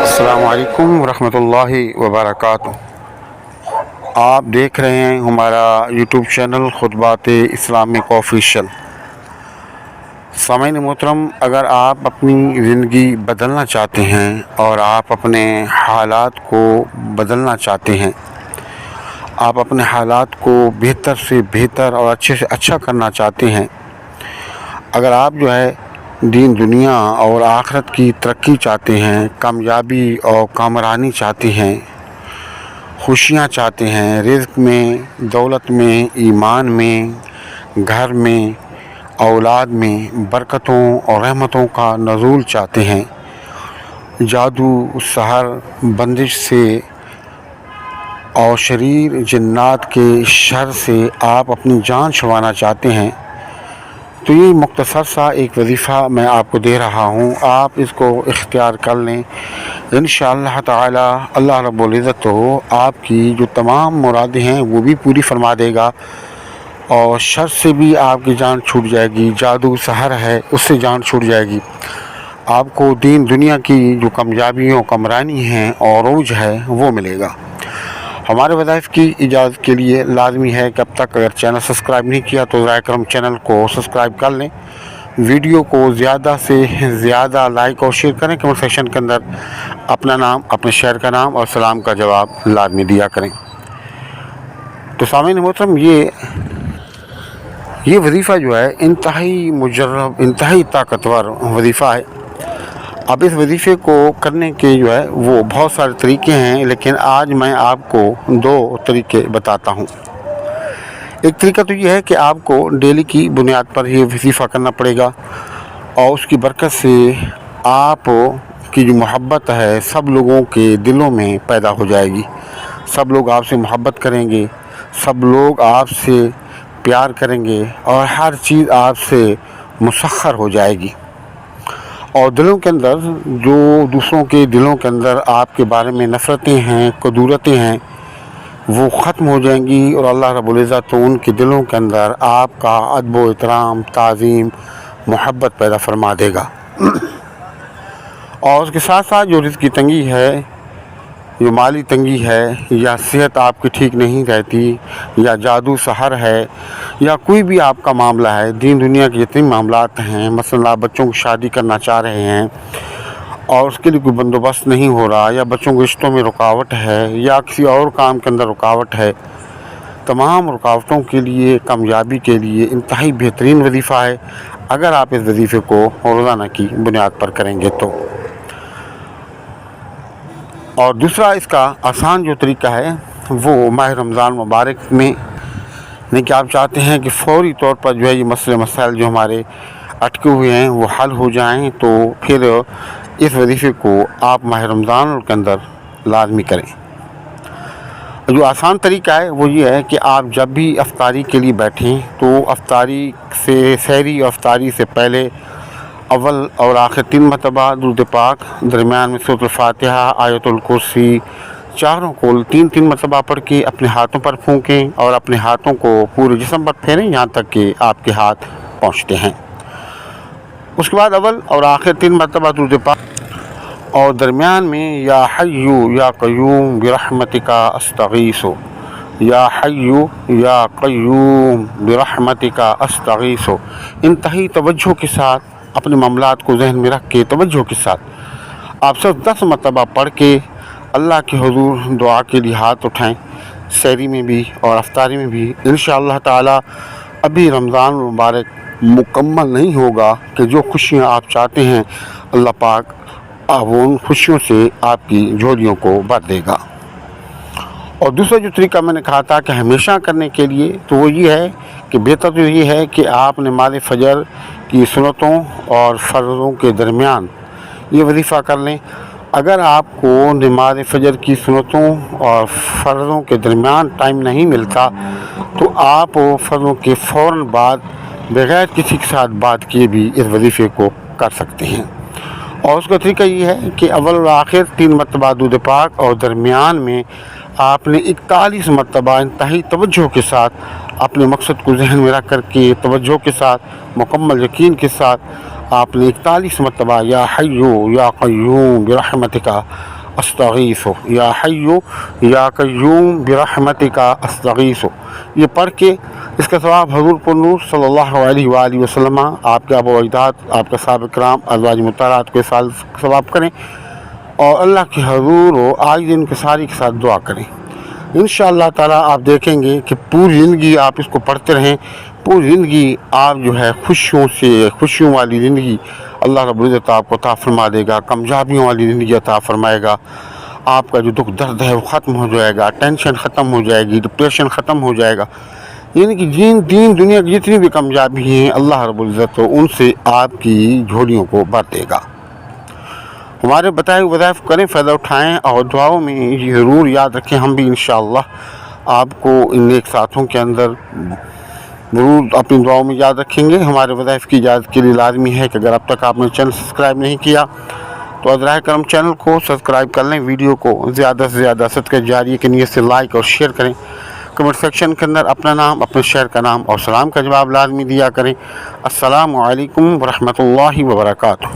السلام علیکم ورحمۃ اللہ وبرکاتہ۔ آپ دیکھ رہے ہیں ہمارا یوٹیوب چینل خطبات اسلامک آفیشیل۔ سامعین محترم، اگر آپ اپنی زندگی بدلنا چاہتے ہیں اور آپ اپنے حالات کو بدلنا چاہتے ہیں، آپ اپنے حالات کو بہتر سے بہتر اور اچھے سے اچھا کرنا چاہتے ہیں، اگر آپ دین دنیا اور آخرت کی ترقی چاہتے ہیں، کامیابی اور کامرانی چاہتے ہیں، خوشیاں چاہتے ہیں، رزق میں، دولت میں، ایمان میں، گھر میں، اولاد میں برکتوں اور رحمتوں کا نزول چاہتے ہیں، جادو، سحر، بندش سے اور شریر جنات کے شر سے آپ اپنی جان چھڑوانا چاہتے ہیں، تو یہ مختصر سا ایک وظیفہ میں آپ کو دے رہا ہوں۔ آپ اس کو اختیار کر لیں، انشاءاللہ تعالی اللہ رب العزت تو آپ کی جو تمام مرادیں ہیں وہ بھی پوری فرما دے گا، اور شر سے بھی آپ کی جان چھوٹ جائے گی، جادو سحر ہے اس سے جان چھوٹ جائے گی، آپ کو دین دنیا کی جو کامیابیوں کمرانی ہیں اور عروج ہے وہ ملے گا۔ ہمارے وظائف کی اجازت کے لیے لازمی ہے کہ اب تک اگر چینل سبسکرائب نہیں کیا تو ذرا کرم چینل کو سبسکرائب کر لیں، ویڈیو کو زیادہ سے زیادہ لائک اور شیئر کریں، کمنٹ سیکشن کے اندر اپنا نام، اپنے شہر کا نام اور سلام کا جواب لازمی دیا کریں۔ تو سامعین محترم، یہ وظیفہ انتہائی مجرب، انتہائی طاقتور وظیفہ ہے۔ اب اس وظیفے کو کرنے کے وہ بہت سارے طریقے ہیں، لیکن آج میں آپ کو 2 طریقے بتاتا ہوں۔ ایک طریقہ تو یہ ہے کہ آپ کو ڈیلی کی بنیاد پر یہ وظیفہ کرنا پڑے گا، اور اس کی برکت سے آپ کی جو محبت ہے سب لوگوں کے دلوں میں پیدا ہو جائے گی، سب لوگ آپ سے محبت کریں گے، سب لوگ آپ سے پیار کریں گے، اور ہر چیز آپ سے مسخر ہو جائے گی، اور دلوں کے اندر جو دوسروں کے دلوں کے اندر آپ کے بارے میں نفرتیں ہیں، کدورتیں ہیں، وہ ختم ہو جائیں گی، اور اللہ رب العزت تو ان کے دلوں کے اندر آپ کا ادب و احترام، تعظیم، محبت پیدا فرما دے گا۔ اور اس کے ساتھ ساتھ جو رزق کی تنگی ہے، جو مالی تنگی ہے، یا صحت آپ کی ٹھیک نہیں رہتی، یا جادو سحر ہے، یا کوئی بھی آپ کا معاملہ ہے، دین دنیا کے جتنے معاملات ہیں، مثلا آپ بچوں کی شادی کرنا چاہ رہے ہیں اور اس کے لیے کوئی بندوبست نہیں ہو رہا، یا بچوں کے رشتوں میں رکاوٹ ہے، یا کسی اور کام کے اندر رکاوٹ ہے، تمام رکاوٹوں کے لیے، کامیابی کے لیے انتہائی بہترین وظیفہ ہے اگر آپ اس وظیفے کو روزانہ کی بنیاد پر کریں گے تو۔ اور دوسرا اس کا آسان جو طریقہ ہے وہ ماہ رمضان مبارک میں کہ آپ چاہتے ہیں کہ فوری طور پر یہ مسئلے مسائل جو ہمارے اٹکے ہوئے ہیں وہ حل ہو جائیں، تو پھر اس وظیفے کو آپ ماہ رمضان کے اندر لازمی کریں۔ جو آسان طریقہ ہے وہ یہ ہے کہ آپ جب بھی افطاری کے لیے بیٹھیں تو افطاری سے، سحری اور افطاری سے پہلے اول اور آخر 3 مرتبہ درود پاک، درمیان میں سورۃ الفاتحہ، آیت الکرسی، چاروں کو 3 مرتبہ پڑھ کے اپنے ہاتھوں پر پھونکیں، اور اپنے ہاتھوں کو پورے جسم پر پھیریں یہاں تک کہ آپ کے ہاتھ پہنچتے ہیں۔ اس کے بعد اول اور آخر 3 مرتبہ درود پاک، اور درمیان میں یا حیو یا قیوم برحمتک استغیث، یا حیو یا قیوم برحمتک استغیث، انتہائی توجہ کے ساتھ اپنے معاملات کو ذہن میں رکھ کے توجہ کے ساتھ آپ صرف 10 مرتبہ پڑھ کے اللہ کے حضور دعا کے لیے ہاتھ اٹھائیں، سحری میں بھی اور افطاری میں بھی۔ انشاءاللہ تعالی ابھی رمضان مبارک مکمل نہیں ہوگا کہ جو خوشیاں آپ چاہتے ہیں اللہ پاک وہ ان خوشیوں سے آپ کی جھولیوں کو بھر دے گا۔ اور دوسرا جو طریقہ میں نے کہا تھا کہ ہمیشہ کرنے کے لیے، تو وہ یہ ہے کہ بہتر تو یہ ہے کہ آپ نماز فجر کی سنتوں اور فرضوں کے درمیان یہ وظیفہ کر لیں۔ اگر آپ کو نماز فجر کی سنتوں اور فرضوں کے درمیان ٹائم نہیں ملتا تو آپ فرضوں کے فوراً بعد بغیر کسی کے ساتھ بات کیے بھی اس وظیفے کو کر سکتے ہیں۔ اور اس کا طریقہ یہ ہے کہ اول و آخر 3 مرتبہ درود پاک، اور درمیان میں آپ نے 41 مرتبہ انتہائی توجہ کے ساتھ اپنے مقصد کو ذہن میں رکھ کر کے توجہ کے ساتھ مکمل یقین کے ساتھ آپ نے 41 مرتبہ یا حیو یا قیوم برحمتک استغیث یا حیو یا قیوم برحمتک استغیث یہ پڑھ کے اس کا ثواب حضور پر نور صلی اللہ علیہ وآلہ وسلم آپ کے آباء و اجداد آپ کے صحابہ کرام ازواج مطہرات کے ثواب کریں اور اللہ کے حضور و آج دن کے ساری کے ساتھ دعا کریں۔ انشاءاللہ تعالیٰ آپ دیکھیں گے کہ پوری زندگی آپ اس کو پڑھتے رہیں، پوری زندگی آپ جو ہے خوشیوں والی زندگی اللہ رب العزت آپ کو عطا فرما دے گا، کامیابیوں والی زندگی عطا فرمائے گا۔ آپ کا جو دکھ درد ہے وہ ختم ہو جائے گا، ٹینشن ختم ہو جائے گی، ڈپریشن ختم ہو جائے گا، یعنی کہ دین دنیا کی جتنی بھی کامیابی ہیں اللہ رب العزت ان سے آپ کی جھولیوں کو بھر دے گا۔ ہمارے بتائے وظائف کریں، فائدہ اٹھائیں اور دعاؤں میں یہ ضرور یاد رکھیں۔ ہم بھی انشاءاللہ آپ کو ان نیک ساتھوں کے اندر ضرور اپنی دعاؤں میں یاد رکھیں گے۔ ہمارے وظائف کی اجازت کے لیے لازمی ہے کہ اگر اب تک آپ نے چینل سبسکرائب نہیں کیا تو ازرائے کرم چینل کو سبسکرائب کر لیں، ویڈیو کو زیادہ سے زیادہ صدقہ جاریہ کی نیت سے لائک اور شیئر کریں، کمنٹ سیکشن کے اندر اپنا نام، اپنے شہر کا نام اور سلام کا جواب لازمی دیا کریں۔ السلام علیکم ورحمۃ اللہ وبرکاتہ۔